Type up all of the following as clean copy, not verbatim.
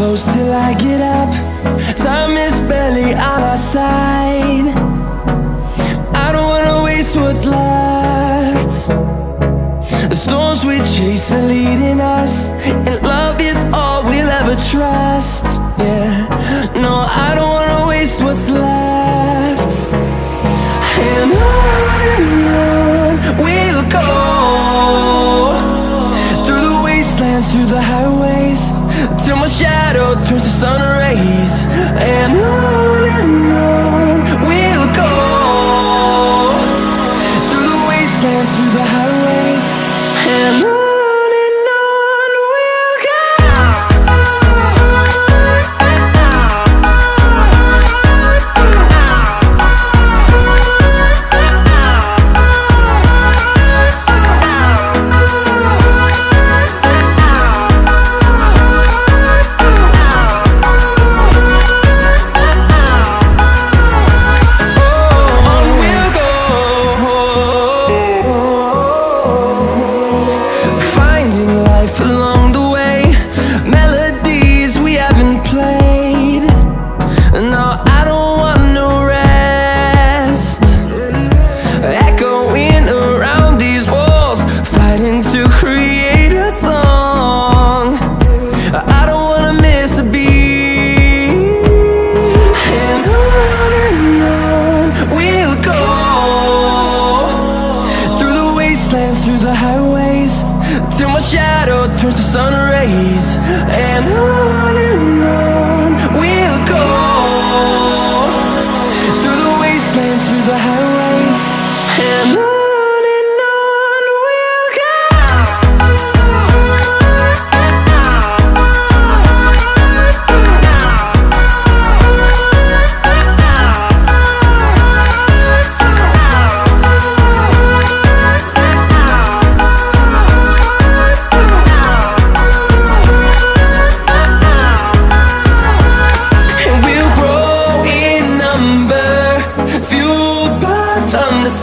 close till I get up. Time is barely on our side. I don't wanna waste what's left. The storms we chase are leading us, and love is all we'll ever trust. Yeah, no, I don't wanna waste what's left. And on we'll go, through the wastelands, through the highways, till my shadow turns to sun rays. And on we'll go, through the wastelands, through the highways, and on. Through the highways, till my shadow turns to sun rays. And on we'll go, through the wastelands, through the highways, and on.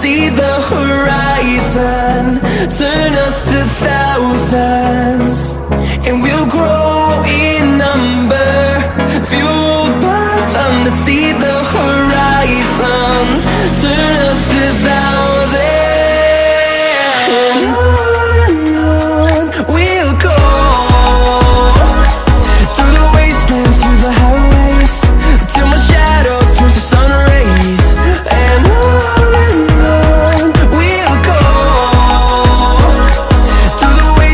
See the horizon turn us to thousands, and we'll grow in number, fueled by them to see the horizon turn